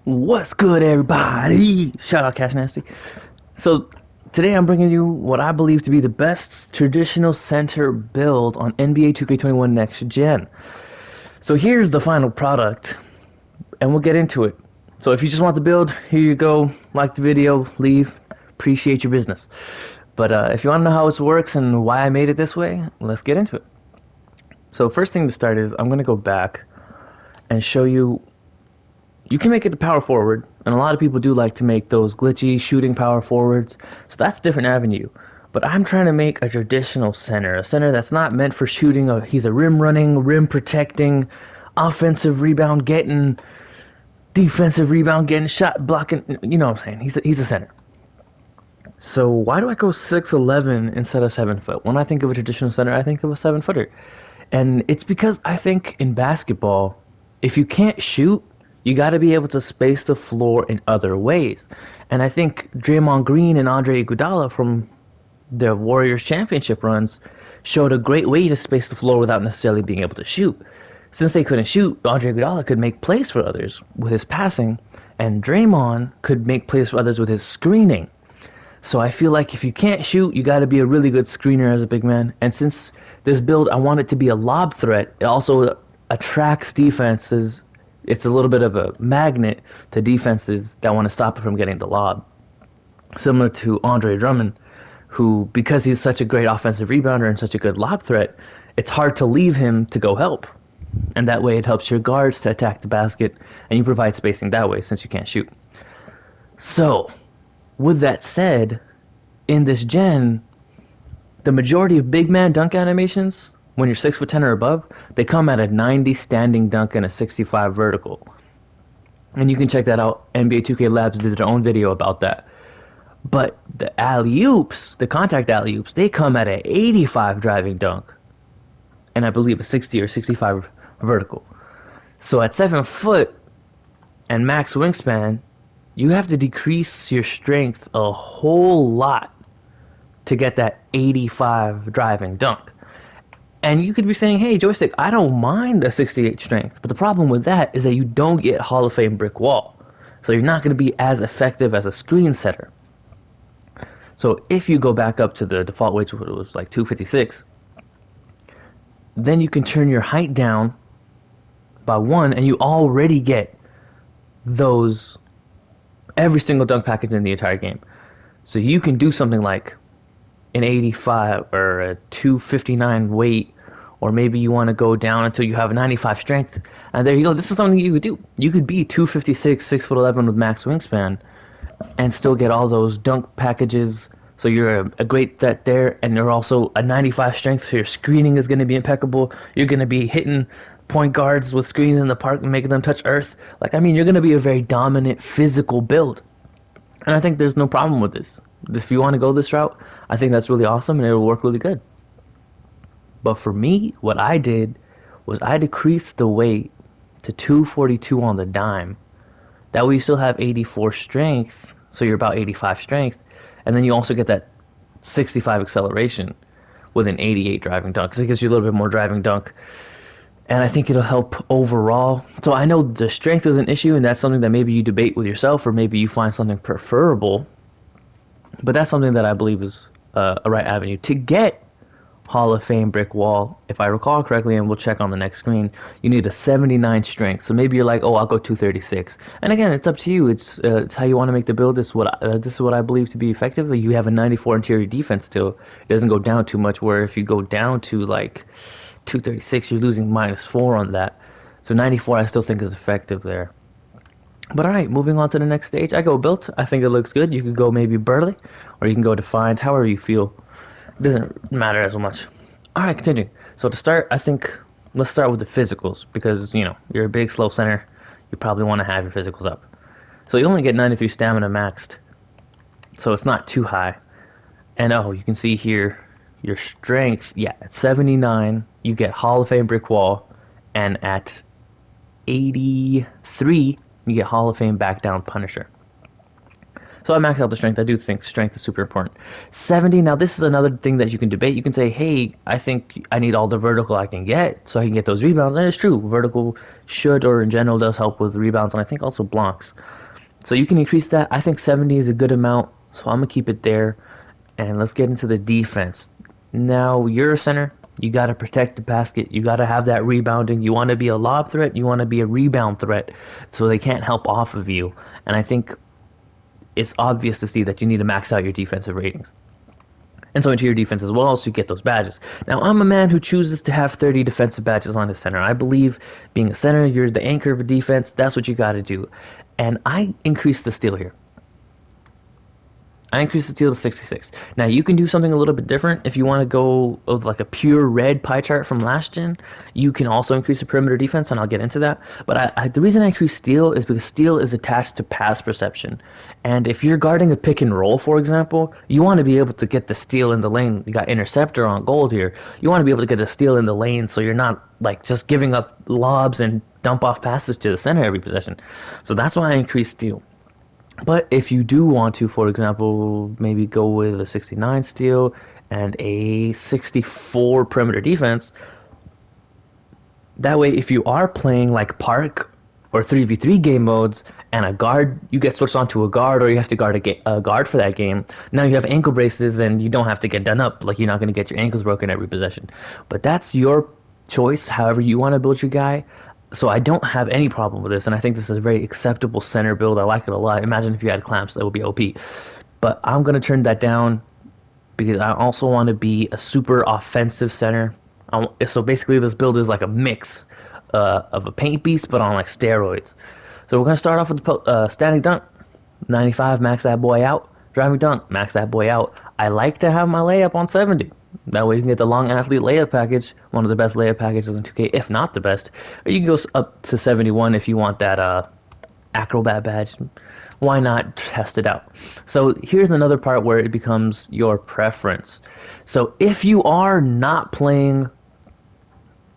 What's good, everybody? Shout out Cash Nasty. So, today I'm bringing you what I believe to be the best traditional center build on NBA 2K21 Next Gen. So, here's the final product, and we'll get into it. So, if you just want the build, here you go. Like the video, leave. Appreciate your business. But if you want to know how this works and why I made it this way, let's get into it. So, first thing to start is I'm going to go back and show you you can make it a power forward, and a lot of people do like to make those glitchy shooting power forwards, so that's a different avenue. But I'm trying to make a traditional center, a center that's not meant for shooting. He's a rim running, rim protecting, offensive rebound getting, defensive rebound getting, shot blocking. You know what I'm saying? He's a center. So why do I go 6'11" instead of 7 foot? When I think of a traditional center, I think of a 7 footer. And it's because I think in basketball, if you can't shoot, you got to be able to space the floor in other ways. And I think Draymond Green and Andre Iguodala from their Warriors championship runs showed a great way to space the floor without necessarily being able to shoot. Since they couldn't shoot, Andre Iguodala could make plays for others with his passing, and Draymond could make plays for others with his screening. So I feel like if you can't shoot, you got to be a really good screener as a big man. And since this build, I want it to be a lob threat, it also attracts defenses. It's a little bit of a magnet to defenses that want to stop it from getting the lob. Similar to Andre Drummond, who, because he's such a great offensive rebounder and such a good lob threat, it's hard to leave him to go help. And that way it helps your guards to attack the basket, and you provide spacing that way since you can't shoot. So, with that said, in this gen, the majority of big man dunk animations, when you're 6'10" or above, they come at a 90 standing dunk and a 65 vertical. And you can check that out. NBA 2K Labs did their own video about that. But the alley-oops, the contact alley-oops, they come at an 85 driving dunk. And I believe a 60 or 65 vertical. So at 7 foot and max wingspan, you have to decrease your strength a whole lot to get that 85 driving dunk. And you could be saying, hey, Joystick, I don't mind a 68 strength. But the problem with that is that you don't get Hall of Fame brick wall. So you're not going to be as effective as a screen setter. So if you go back up to the default weight, which was like 256, then you can turn your height down by 1, and you already get those every single dunk package in the entire game. So you can do something like an 85 or a 259 weight, or maybe you want to go down until you have a 95 strength. And there you go. This is something you could do. You could be 256, 6'11" with max wingspan, and still get all those dunk packages. So you're a great threat there, and you're also a 95 strength, so your screening is going to be impeccable. You're going to be hitting point guards with screens in the park and making them touch earth. Like, I mean, you're going to be a very dominant physical build. And I think there's no problem with this. If you want to go this route, I think that's really awesome and it'll work really good. But for me, what I did was I decreased the weight to 242 on the dime. That way you still have 84 strength, so you're about 85 strength, and then you also get that 65 acceleration with an 88 driving dunk, because it gives you a little bit more driving dunk. And I think it'll help overall. So I know the strength is an issue, and that's something that maybe you debate with yourself, or maybe you find something preferable. But that's something that I believe is a right avenue to get Hall of Fame brick wall. If I recall correctly, and we'll check on the next screen, you need a 79 strength. So maybe you're like, oh, I'll go 236. And again, it's up to you. It's how you want to make the build. This is what I believe to be effective. You have a 94 interior defense still. It doesn't go down too much. Where if you go down to like 236, you're losing -4 on that. So 94, I still think is effective there. But alright, moving on to the next stage. I go built. I think it looks good. You could go maybe Burley, or you can go defined, however you feel. It doesn't matter as much. Alright, continue. So to start, I think let's start with the physicals, because, you know, you're a big, slow center. You probably want to have your physicals up. So you only get 93 stamina maxed, so it's not too high. And oh, you can see here, your strength, yeah, at 79, you get Hall of Fame brick wall, and at 83, you get Hall of Fame back down Punisher. So I maxed out the strength. I do think strength is super important. 70, now this is another thing that you can debate. You can say, hey, I think I need all the vertical I can get so I can get those rebounds. And it's true. Vertical should, or in general, does help with rebounds, and I think also blocks. So you can increase that. I think 70 is a good amount, so I'm going to keep it there. And let's get into the defense. Now, you're a center. You got to protect the basket. You got to have that rebounding. You want to be a lob threat. You want to be a rebound threat so they can't help off of you. And I think it's obvious to see that you need to max out your defensive ratings. And so into your defense as well, so you get those badges. Now, I'm a man who chooses to have 30 defensive badges on his center. I believe being a center, you're the anchor of a defense. That's what you got to do. And I increased the steal here. I increased the steal to 66. Now, you can do something a little bit different. If you want to go with like a pure red pie chart from last gen, you can also increase the perimeter defense, and I'll get into that. But the reason I increased steal is because steal is attached to pass perception. And if you're guarding a pick and roll, for example, you want to be able to get the steal in the lane. You got interceptor on gold here. You want to be able to get the steal in the lane so you're not like just giving up lobs and dump off passes to the center every possession. So that's why I increased steal. But if you do want to, for example, maybe go with a 69 steal and a 64 perimeter defense, that way if you are playing like Park or 3v3 game modes and a guard, you get switched onto a guard or you have to guard a guard for that game, now you have ankle braces and you don't have to get done up. Like, you're not going to get your ankles broken every possession. But that's your choice, however you want to build your guy. So I don't have any problem with this, and I think this is a very acceptable center build. I like it a lot. Imagine if you had clamps, that would be OP. But I'm going to turn that down because I also want to be a super offensive center. So basically this build is like a mix of a paint beast, but on like steroids. So we're going to start off with the static dunk. 95, max that boy out. Driving dunk, max that boy out. I like to have my layup on 70. That way you can get the long athlete layup package, one of the best layup packages in 2K, if not the best. Or you can go up to 71 if you want that acrobat badge. Why not test it out? So here's another part where it becomes your preference. So if you are not playing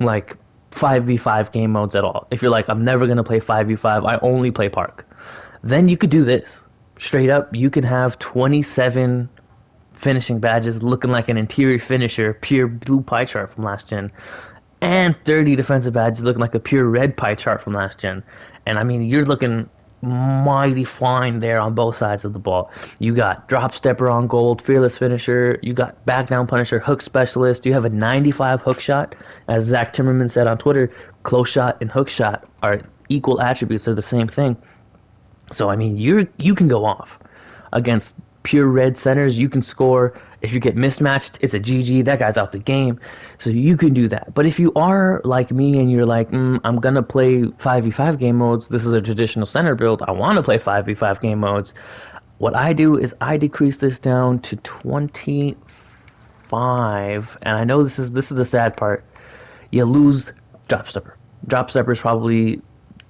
like 5v5 game modes at all, if you're like, I'm never going to play 5v5, I only play Park, then you could do this. Straight up, you can have 27 finishing badges looking like an interior finisher, pure blue pie chart from last gen, and 30 defensive badges looking like a pure red pie chart from last gen. And I mean, you're looking mighty fine there on both sides of the ball. You got drop stepper on gold, fearless finisher, you got back down punisher, hook specialist, you have a 95 hook shot. As Zach Timmerman said on Twitter, close shot and hook shot are equal attributes, they're the same thing. So I mean, you can go off against pure red centers. You can score. If you get mismatched, it's a GG. That guy's out the game. So you can do that. But if you are like me and you're like, I'm going to play 5v5 game modes, this is a traditional center build, I want to play 5v5 game modes, what I do is I decrease this down to 25. And I know this is the sad part. You lose drop stepper. Drop stepper is probably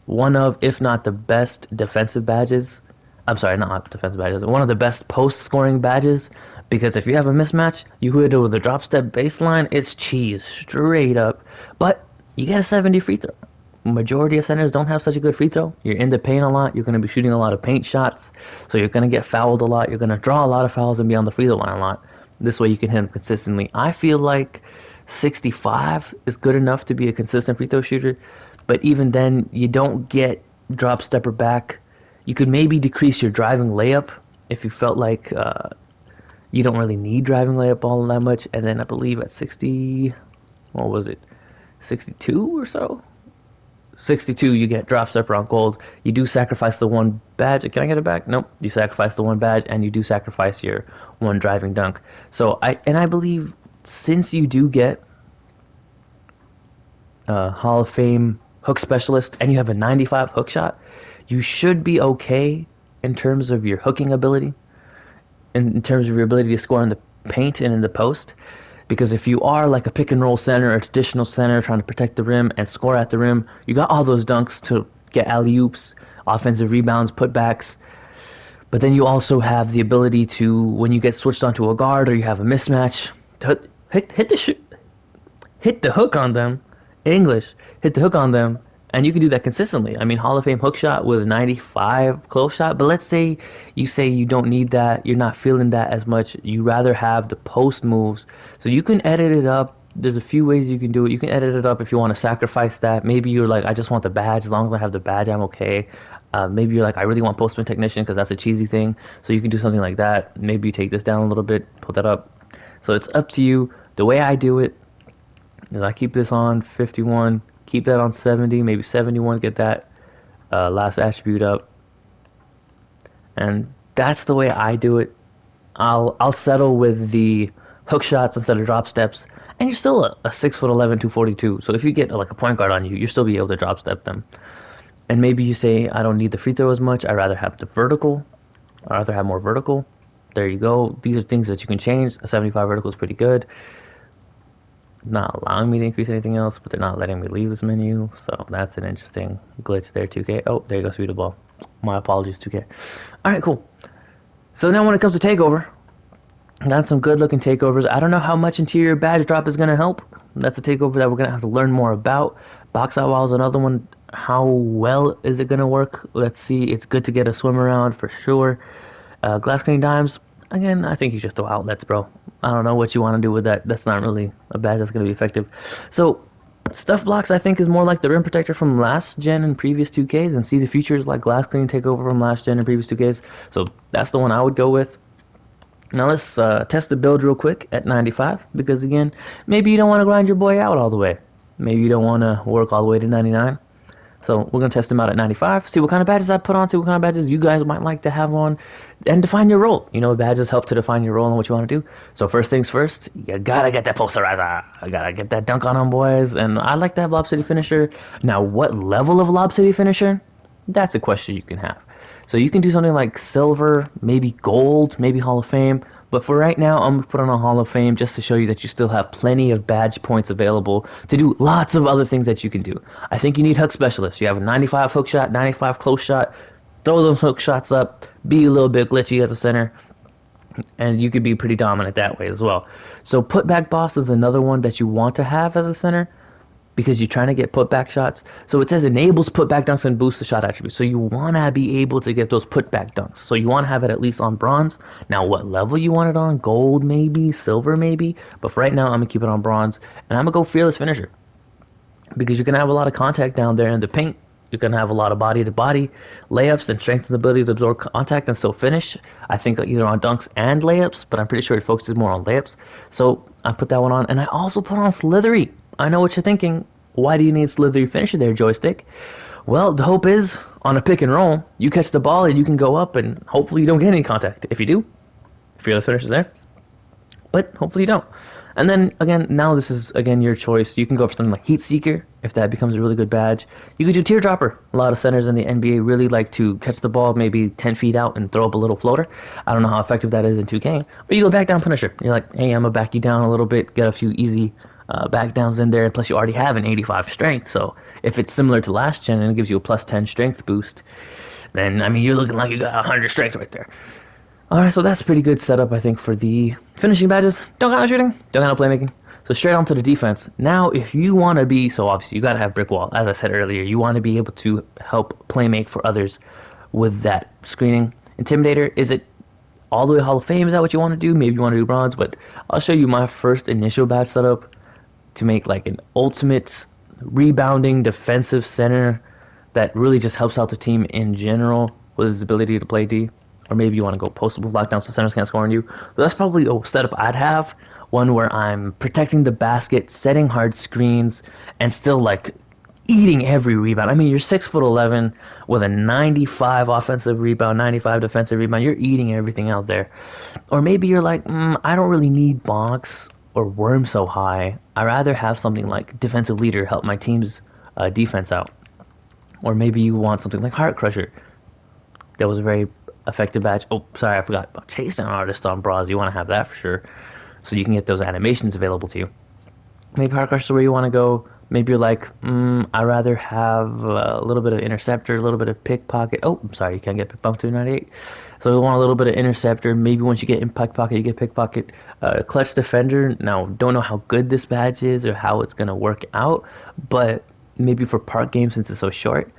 one of, if not the best defensive badges. I'm sorry, not defensive badges. One of the best post-scoring badges, because if you have a mismatch, you hit it with a drop step baseline, it's cheese, straight up. But you get a 70 free throw. Majority of centers don't have such a good free throw. You're in the paint a lot. You're going to be shooting a lot of paint shots, so you're going to get fouled a lot. You're going to draw a lot of fouls and be on the free throw line a lot. This way you can hit them consistently. I feel like 65 is good enough to be a consistent free throw shooter, but even then, you don't get drop stepper back. You could maybe decrease your driving layup if you felt like you don't really need driving layup all that much. And then I believe at 60, what was it, 62 or so? 62, you get drop stepper on gold. You do sacrifice the one badge. Can I get it back? Nope. You sacrifice the one badge, and you do sacrifice your one driving dunk. So I believe since you do get Hall of Fame hook specialist and you have a 95 hook shot, you should be okay in terms of your hooking ability, in terms of your ability to score in the paint and in the post. Because if you are like a pick and roll center or a traditional center trying to protect the rim and score at the rim, you got all those dunks to get alley-oops, offensive rebounds, putbacks. But then you also have the ability to, when you get switched onto a guard or you have a mismatch, to hit the hook on them. English, hit the hook on them And you can do that consistently. I mean, Hall of Fame hook shot with a 95 close shot. But let's say you don't need that. You're not feeling that as much. You rather have the post moves. So you can edit it up. There's a few ways you can do it. You can edit it up if you want to sacrifice that. Maybe you're like, I just want the badge. As long as I have the badge, I'm okay. Maybe you're like, I really want postman technician because that's a cheesy thing. So you can do something like that. Maybe you take this down a little bit, put that up. So it's up to you. The way I do it is I keep this on 51, keep that on 70, maybe 71, get that last attribute up. And that's the way I do it. I'll settle with the hook shots instead of drop steps. And you're still a 6'11", 242. So if you get like a point guard on you, you'll still be able to drop step them. And maybe you say, I don't need the free throw as much. I'd rather have the vertical. I'd rather have more vertical. There you go. These are things that you can change. A 75 vertical is pretty good. Not allowing me to increase anything else, but they're not letting me leave this menu. So that's an interesting glitch there, 2K. Oh, there you go, speed the ball. My apologies, 2K. All right, cool. So now when it comes to takeover, got some good looking takeovers. I don't know how much interior badge drop is going to help. That's a takeover that we're going to have to learn more about. Box out wall is another one. How well is it going to work? Let's see. It's good to get a swim around for sure. Glass cleaning dimes. Again, I think you just throw outlets, bro. I don't know what you want to do with that. That's not really a badge that's going to be effective. So, stuff blocks, I think, is more like the rim protector from last gen and previous 2Ks, and see the features like glass cleaning takeover from last gen and previous 2Ks. So, that's the one I would go with. Now, let's test the build real quick at 95, because again, maybe you don't want to grind your boy out all the way. Maybe you don't want to work all the way to 99. So we're going to test them out at 95, see what kind of badges I put on, see what kind of badges you guys might like to have on, and define your role. You know, badges help to define your role and what you want to do. So first things first, you got to get that posterizer. I got to get that dunk on them, boys. And I like to have Lob City Finisher. Now, what level of Lob City Finisher? That's a question you can have. So you can do something like silver, maybe gold, maybe Hall of Fame. But for right now, I'm going to put on a Hall of Fame just to show you that you still have plenty of badge points available to do lots of other things that you can do. I think you need hook specialists. You have a 95 hook shot, 95 close shot. Throw those hook shots up. Be a little bit glitchy as a center. And you could be pretty dominant that way as well. So putback boss is another one that you want to have as a center, because you're trying to get putback shots. So it says enables putback dunks and boosts the shot attribute. So you want to be able to get those putback dunks. So you want to have it at least on bronze. Now, what level you want it on? Gold maybe, silver maybe. But for right now, I'm going to keep it on bronze. And I'm going to go fearless finisher, because you're going to have a lot of contact down there in the paint. You're going to have a lot of body-to-body layups and strengthens the ability to absorb contact and still finish. I think either on dunks and layups, but I'm pretty sure it focuses more on layups. So I put that one on. And I also put on Slithery. I know what you're thinking. Why do you need Slithery finisher there, joystick? Well, the hope is, on a pick and roll, you catch the ball and you can go up and hopefully you don't get any contact. If you do, fearless finisher's there. But hopefully you don't. And then, again, now this is, again, your choice. You can go for something like Heat Seeker, if that becomes a really good badge. You could do Teardropper. A lot of centers in the NBA really like to catch the ball maybe 10 feet out and throw up a little floater. I don't know how effective that is in 2K. But you go back down Punisher. You're like, hey, I'm going to back you down a little bit, get a few easy back downs in there. Plus, you already have an 85 strength. So if it's similar to last gen and it gives you a plus 10 strength boost, then, I mean, you're looking like you got 100 strength right there. Alright, so that's a pretty good setup, I think, for the finishing badges. Don't got no shooting, don't got no playmaking. So straight on to the defense. Now, if you want to be, so obviously you got to have brick wall. As I said earlier, you want to be able to help playmake for others with that screening. Intimidator, is it all the way Hall of Fame? Is that what you want to do? Maybe you want to do bronze, but I'll show you my first initial badge setup to make like an ultimate rebounding defensive center that really just helps out the team in general with his ability to play D. Or maybe you want to go postable lockdown so centers can't score on you. But that's probably a setup I'd have. One where I'm protecting the basket, setting hard screens, and still like eating every rebound. I mean, you're 6'11" with a 95 offensive rebound, 95 defensive rebound. You're eating everything out there. Or maybe you're like, I don't really need box or worm so high. I'd rather have something like defensive leader help my team's defense out. Or maybe you want something like Heart Crusher. That was a very effective badge. Oh, sorry, I forgot about Chase Down Artist on Bras. You want to have that for sure, so you can get those animations available to you. Maybe Hard Crush is where you want to go. Maybe you're like, I'd rather have a little bit of Interceptor, a little bit of Pickpocket. Oh, I'm sorry, you can't get Pickpocket to 98. So you want a little bit of Interceptor. Maybe once you get in Pickpocket, you get Pickpocket. Clutch Defender. Now, don't know how good this badge is or how it's going to work out, but maybe for park games since it's so short.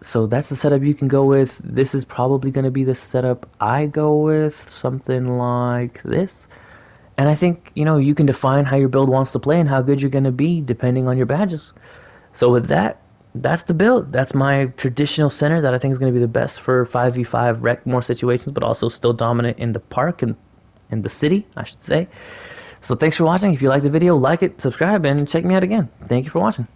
So that's the setup you can go with. This is probably going to be the setup I go with, something like this. And I think, you can define how your build wants to play and how good you're going to be depending on your badges. So with that, that's the build. That's my traditional center that I think is going to be the best for 5v5 wreck more situations, but also still dominant in the park and in the city, I should say. So thanks for watching. If you like the video, like it, subscribe, and check me out again. Thank you for watching.